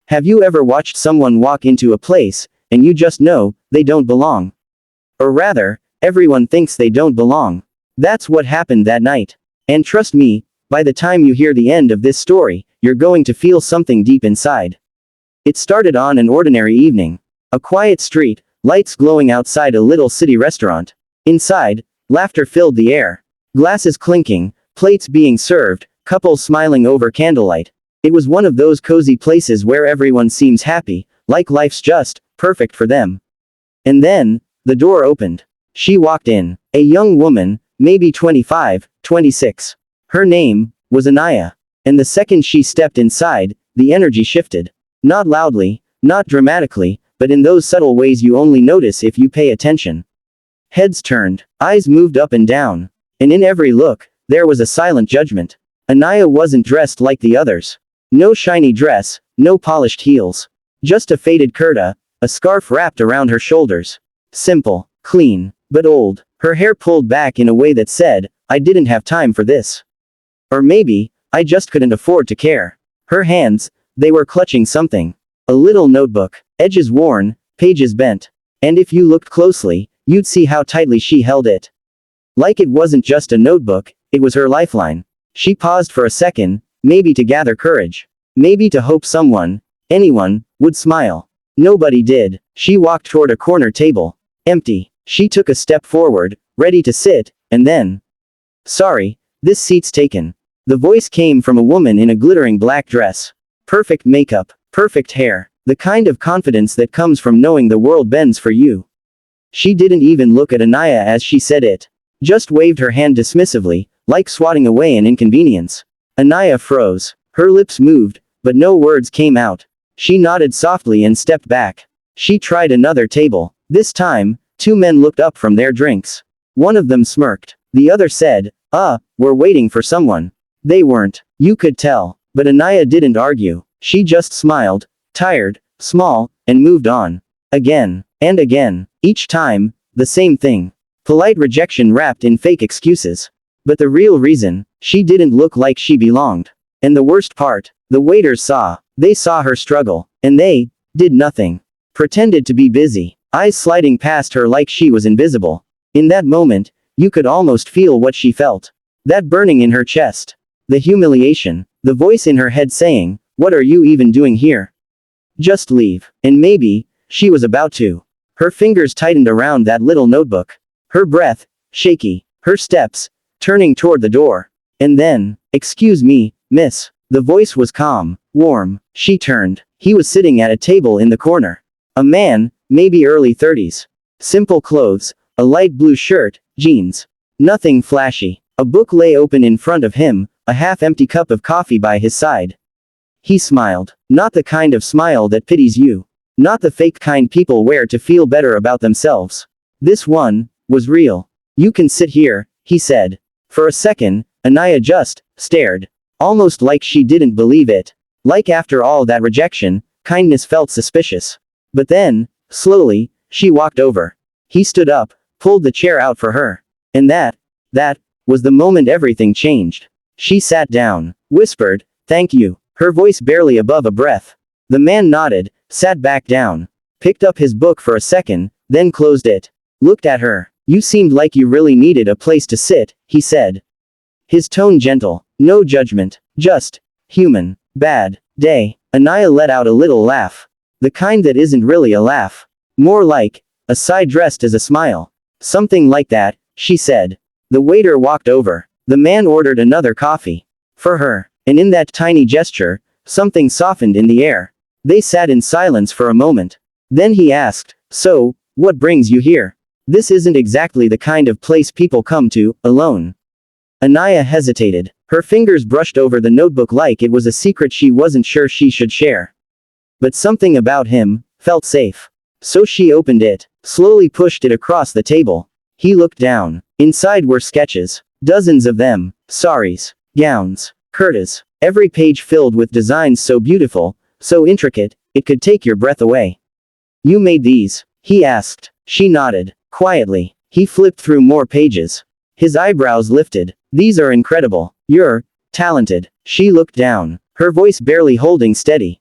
Have you ever watched someone walk into a place, and you just know, they don't belong? Or rather, everyone thinks they don't belong. That's what happened that night. And trust me, by the time you hear the end of this story, you're going to feel something deep inside. It started on an ordinary evening. A quiet street, lights glowing outside a little city restaurant. Inside, laughter filled the air. Glasses clinking, plates being served, couples smiling over candlelight. It was one of those cozy places where everyone seems happy, like life's just perfect for them. And then, the door opened. She walked in. A young woman, maybe 25, 26. Her name was Anaya. And the second she stepped inside, the energy shifted. Not loudly, not dramatically, but in those subtle ways you only notice if you pay attention. Heads turned, eyes moved up and down. And in every look, there was a silent judgment. Anaya wasn't dressed like the others. No shiny dress, no polished heels. Just a faded kurta, a scarf wrapped around her shoulders. Simple, clean, but old. Her hair pulled back in a way that said, I didn't have time for this. Or maybe, I just couldn't afford to care. Her hands, they were clutching something. A little notebook, edges worn, pages bent. And if you looked closely, you'd see how tightly she held it. Like it wasn't just a notebook, it was her lifeline. She paused for a second, maybe to gather courage. Maybe to hope someone, anyone, would smile. Nobody did. She walked toward a corner table. Empty. She took a step forward, ready to sit, and then. Sorry, this seat's taken. The voice came from a woman in a glittering black dress. Perfect makeup, perfect hair, the kind of confidence that comes from knowing the world bends for you. She didn't even look at Anaya as she said it. Just waved her hand dismissively, like swatting away an inconvenience. Anaya froze. Her lips moved, but no words came out. She nodded softly and stepped back. She tried another table. This time, two men looked up from their drinks. One of them smirked. The other said, we're waiting for someone. They weren't. You could tell. But Anaya didn't argue. She just smiled, tired, small, and moved on. Again. And again. Each time, the same thing. Polite rejection wrapped in fake excuses. But the real reason, she didn't look like she belonged. And the worst part, the waiters saw. They saw her struggle. And they did nothing. Pretended to be busy. Eyes sliding past her like she was invisible. In that moment, you could almost feel what she felt. That burning in her chest. The humiliation. The voice in her head saying, what are you even doing here? Just leave. And maybe, she was about to. Her fingers tightened around that little notebook. Her breath, shaky. Her steps, turning toward the door. And then, excuse me, miss. The voice was calm, warm. She turned. He was sitting at a table in the corner. A man, maybe early 30s. Simple clothes, a light blue shirt, jeans. Nothing flashy. A book lay open in front of him, a half-empty cup of coffee by his side. He smiled. Not the kind of smile that pities you. Not the fake kind people wear to feel better about themselves. This one was real. You can sit here, he said. For a second, Anaya just stared. Almost like she didn't believe it. Like after all that rejection, kindness felt suspicious. But then, slowly, she walked over. He stood up, pulled the chair out for her. And that was the moment everything changed. She sat down, whispered, thank you, her voice barely above a breath. The man nodded, sat back down, picked up his book for a second, then closed it. Looked at her. You seemed like you really needed a place to sit, he said. His tone gentle, no judgment, just human. Bad day. Anaya let out a little laugh. The kind that isn't really a laugh. More like a sigh dressed as a smile. Something like that, she said. The waiter walked over. The man ordered another coffee. For her. And in that tiny gesture, something softened in the air. They sat in silence for a moment. Then he asked, so, what brings you here? This isn't exactly the kind of place people come to, alone. Anaya hesitated. Her fingers brushed over the notebook like it was a secret she wasn't sure she should share. But something about him felt safe. So she opened it, slowly pushed it across the table. He looked down. Inside were sketches. Dozens of them. Saris. Gowns. Kurtas. Every page filled with designs so beautiful, so intricate, it could take your breath away. You made these? He asked. She nodded. Quietly. He flipped through more pages. His eyebrows lifted. These are incredible. You're talented. She looked down. Her voice barely holding steady.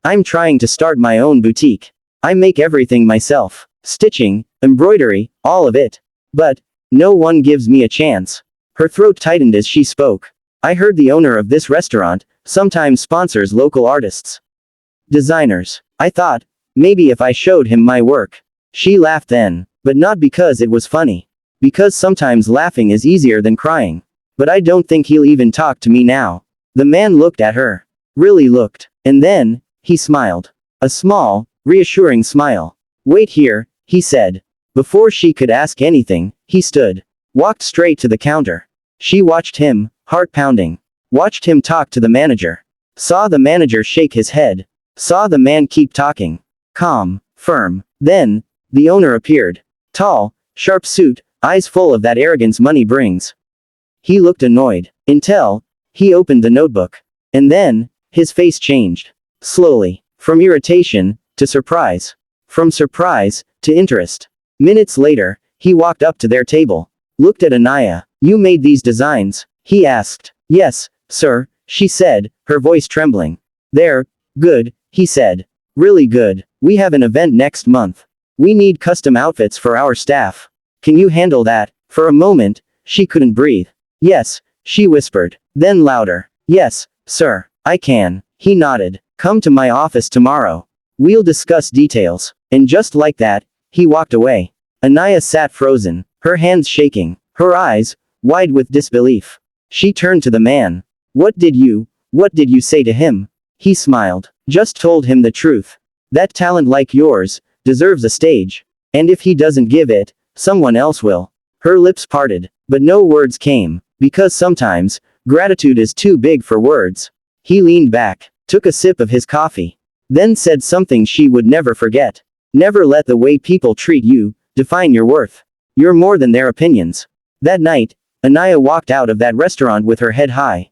I'm trying to start my own boutique. I make everything myself. Stitching, embroidery, all of it. But, no one gives me a chance. Her throat tightened as she spoke. I heard the owner of this restaurant sometimes sponsors local artists. Designers. I thought, maybe if I showed him my work. She laughed then, but not because it was funny. Because sometimes laughing is easier than crying. But I don't think he'll even talk to me now. The man looked at her. Really looked. And then, he smiled. A small, reassuring smile. Wait here, he said. Before she could ask anything, he stood. Walked straight to the counter. She watched him, heart pounding. Watched him talk to the manager. Saw the manager shake his head. Saw the man keep talking. Calm, firm. Then, the owner appeared. Tall, sharp suit, eyes full of that arrogance money brings. He looked annoyed. Until, he opened the notebook. And then, his face changed. Slowly. From irritation, to surprise. From surprise, to interest. Minutes later, he walked up to their table. Looked at Anaya. You made these designs? He asked. Yes, sir, she said, her voice trembling. They're good, he said. Really good. We have an event next month. We need custom outfits for our staff. Can you handle that? For a moment, she couldn't breathe. Yes, she whispered. Then louder. Yes, sir, I can. He nodded. Come to my office tomorrow. We'll discuss details. And just like that, he walked away. Anaya sat frozen, her hands shaking, her eyes wide with disbelief. She turned to the man. What did you say to him? He smiled. Just told him the truth. That talent like yours deserves a stage. And if he doesn't give it, someone else will. Her lips parted, but no words came, because sometimes, gratitude is too big for words. He leaned back, took a sip of his coffee, then said something she would never forget. Never let the way people treat you define your worth. You're more than their opinions. That night, Anaya walked out of that restaurant with her head high.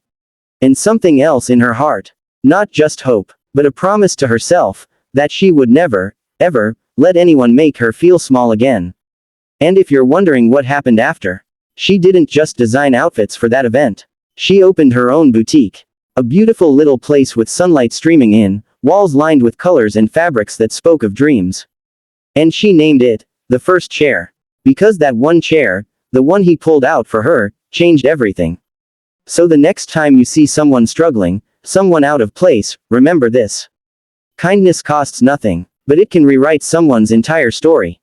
And something else in her heart. Not just hope, but a promise to herself, that she would never, ever, let anyone make her feel small again. And if you're wondering what happened after, she didn't just design outfits for that event. She opened her own boutique. A beautiful little place with sunlight streaming in, walls lined with colors and fabrics that spoke of dreams. And she named it, The First Chair. Because that one chair, the one he pulled out for her, changed everything. So the next time you see someone struggling, someone out of place, remember this. Kindness costs nothing, but it can rewrite someone's entire story.